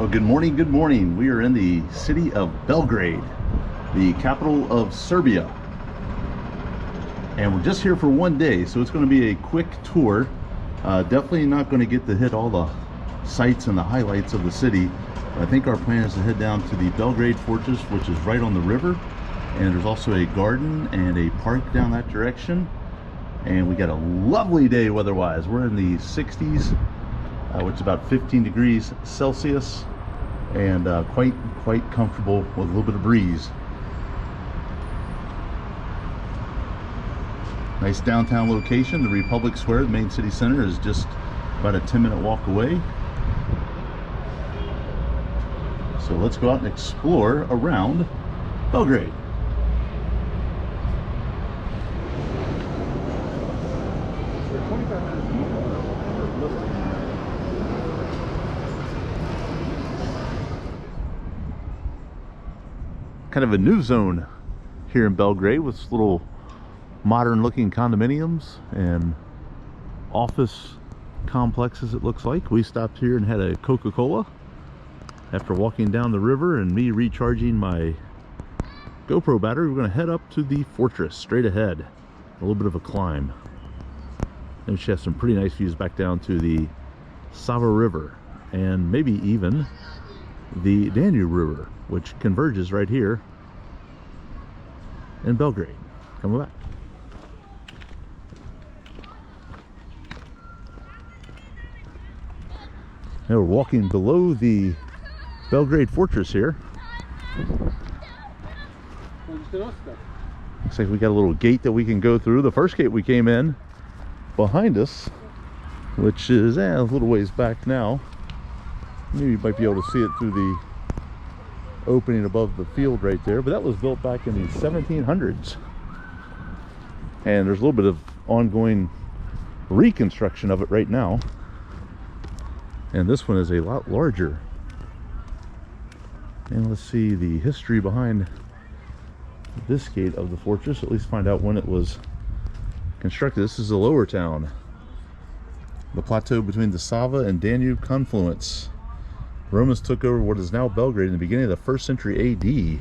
Well, good morning, good morning. We are in the city of Belgrade, the capital of Serbia. And we're just here for one day, so it's going to be a quick tour. Definitely not going to get to hit all the sights and the highlights of the city. I think our plan is to head down to the Belgrade Fortress, which is right on the river. And there's also a garden and a park down that direction. And we got a lovely day weather-wise. We're in the 60s, which is about 15 degrees Celsius, and quite comfortable with a little bit of breeze. Nice downtown location. The Republic Square, the main city center, is just about a 10-minute walk away. So let's go out and explore around Belgrade. Kind of a new zone here in Belgrade with little modern looking condominiums and office complexes, it looks like. We stopped here and had a Coca-Cola after walking down the river and me recharging my GoPro battery. We're going to head up to the fortress straight ahead. A little bit of a climb. And she has some pretty nice views back down to the Sava River and maybe even the Danube River, which converges right here in Belgrade. Come back. Now we're walking below the Belgrade Fortress here. Looks like we got a little gate that we can go through. The first gate we came in behind us, which is a little ways back now. Maybe you might be able to see it through the opening above the field right there, but that was built back in the 1700s. And there's a little bit of ongoing reconstruction of it right now. And this one is a lot larger. And let's see the history behind this gate of the fortress, at least find out when it was constructed. This is the lower town, the plateau between the Sava and Danube confluence. Romans took over what is now Belgrade in the beginning of the 1st century AD. In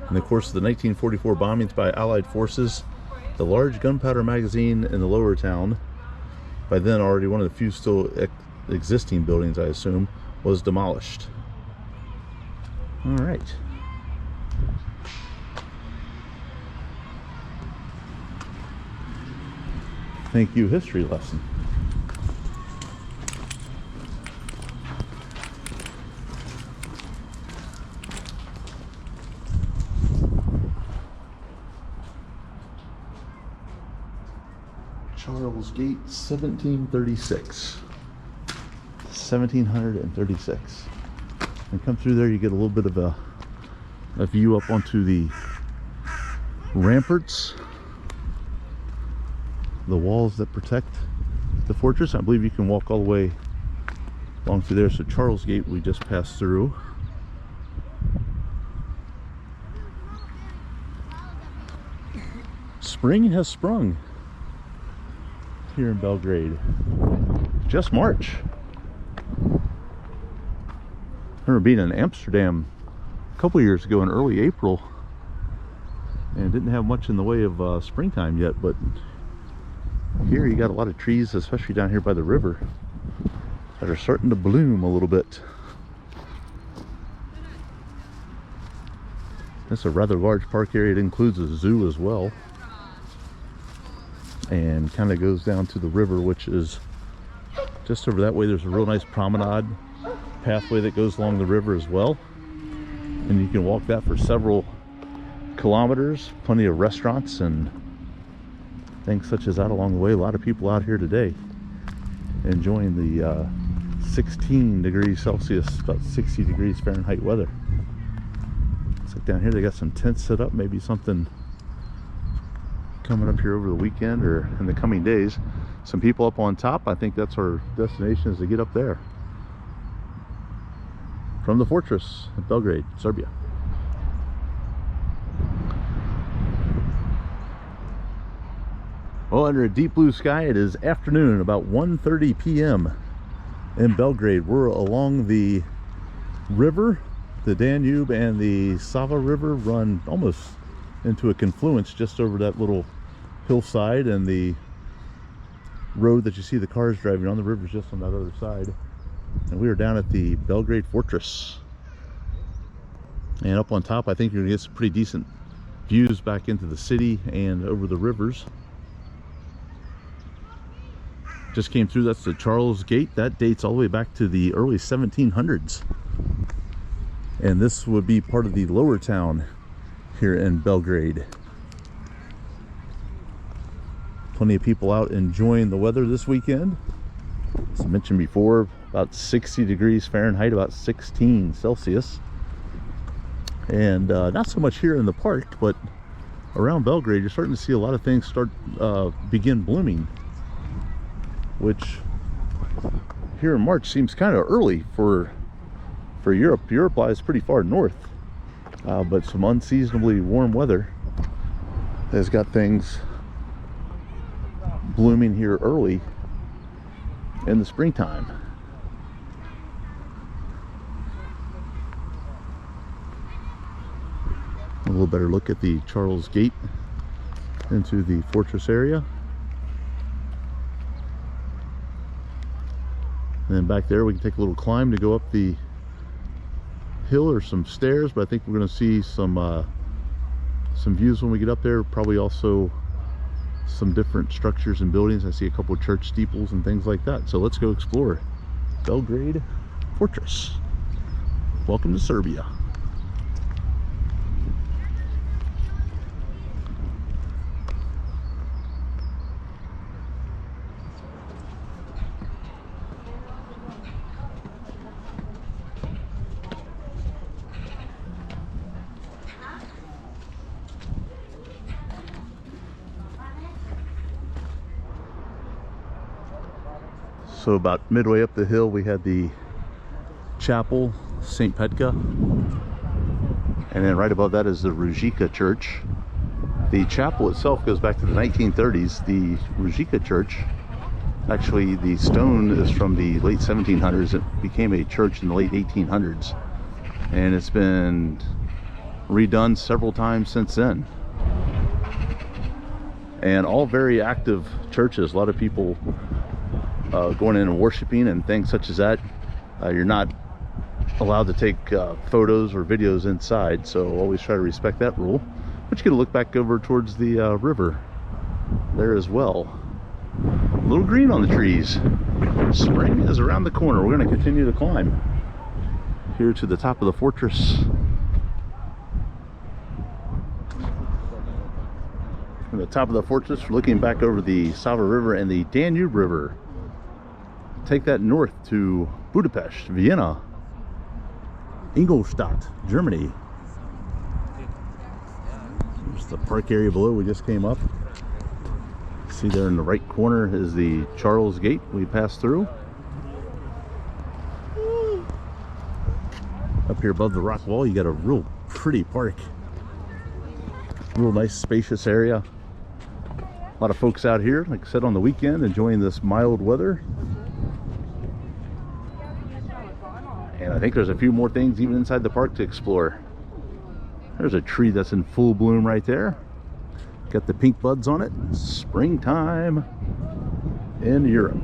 the course of the 1944 bombings by Allied forces, the large gunpowder magazine in the lower town, by then already one of the few still existing buildings, I assume, was demolished. All right. Thank you, history lesson. Charles Gate, 1736. 1736. And come through there, you get a little bit of a view up onto the ramparts, the walls that protect the fortress. I believe you can walk all the way along through there. So Charles Gate we just passed through. Spring has sprung here in Belgrade. Just March. I remember being in Amsterdam a couple years ago in early April and didn't have much in the way of springtime yet, but here you got a lot of trees, especially down here by the river, that are starting to bloom a little bit. It's a rather large park area. It includes a zoo as well, and kind of goes down to the river, which is just over that way. There's a real nice promenade pathway that goes along the river as well, and you can walk that for several kilometers. Plenty of restaurants and things such as that along the way. A lot of people out here today enjoying the 16 degrees Celsius, about 60 degrees Fahrenheit weather. Looks like down here they got some tents set up, maybe something coming up here over the weekend or in the coming days. Some people up on top. I think that's our destination, is to get up there from the fortress at Belgrade, Serbia. Well, under a deep blue sky, it is afternoon, about 1:30 p.m. in Belgrade. We're along the river. The Danube and the Sava River run almost into a confluence just over that little hillside, and the road that you see the cars driving on the river is just on that other side. And we are down at the Belgrade Fortress. And up on top, I think you're gonna get some pretty decent views back into the city and over the rivers. Just came through, that's the Charles Gate. That dates all the way back to the early 1700s. And this would be part of the lower town here in Belgrade. Plenty of people out enjoying the weather this weekend. As I mentioned before, about 60 degrees Fahrenheit, about 16 Celsius. And not so much here in the park, but around Belgrade, you're starting to see a lot of things begin blooming, which here in March seems kind of early for Europe. Europe lies pretty far north, but some unseasonably warm weather has got things blooming here early in the springtime. A little better look at the Charles Gate into the fortress area. And then back there we can take a little climb to go up the hill, or some stairs, but I think we're going to see some views when we get up there. Probably also some different structures and buildings. I see a couple of church steeples and things like that. So let's go explore Belgrade Fortress. Welcome to Serbia. So about midway up the hill, we had the chapel, St. Petka, and then right above that is the Ružica Church. The chapel itself goes back to the 1930s. The Ružica Church, actually the stone is from the late 1700s. It became a church in the late 1800s, and it's been redone several times since then. And all very active churches. A lot of people going in and worshiping and things such as that. You're not allowed to take photos or videos inside, so always try to respect that rule. But you get to look back over towards the river there as well. A little green on the trees. Spring is around the corner. We're going to continue to climb here to the top of the fortress. From the top of the fortress, we're looking back over the Sava River and the Danube River. Take that north to Budapest, Vienna, Ingolstadt, Germany. There's the park area below we just came up. See there in the right corner is the Charles Gate we passed through. Up here above the rock wall, you got a real pretty park. Real nice spacious area. A lot of folks out here, like I said, on the weekend enjoying this mild weather. And I think there's a few more things even inside the park to explore. There's a tree that's in full bloom right there. Got the pink buds on it. Springtime in Europe.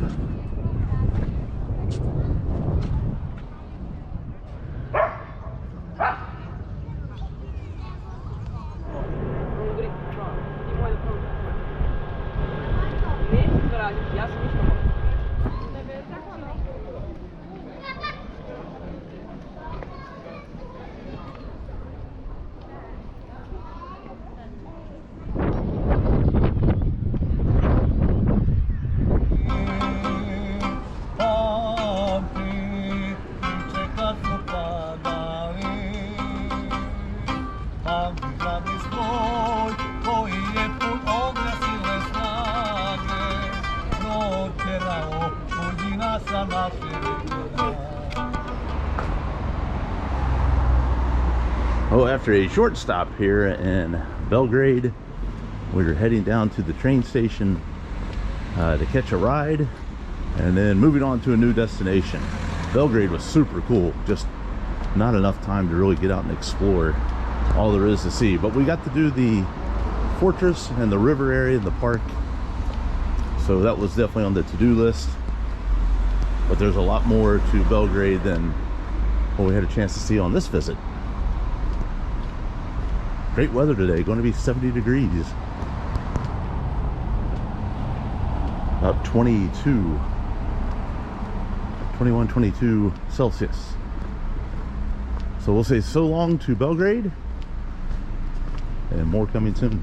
Oh, after a short stop here in Belgrade, we're heading down to the train station to catch a ride And then moving on to a new destination. Belgrade was super cool, just not enough time to really get out and explore all there is to see. But we got to do the fortress and the river area in the park, so that was definitely on the to-do list. But there's a lot more to Belgrade than what we had a chance to see on this visit. Great weather today, going to be 70 degrees. About 21, 22 Celsius. So we'll say so long to Belgrade, and more coming soon.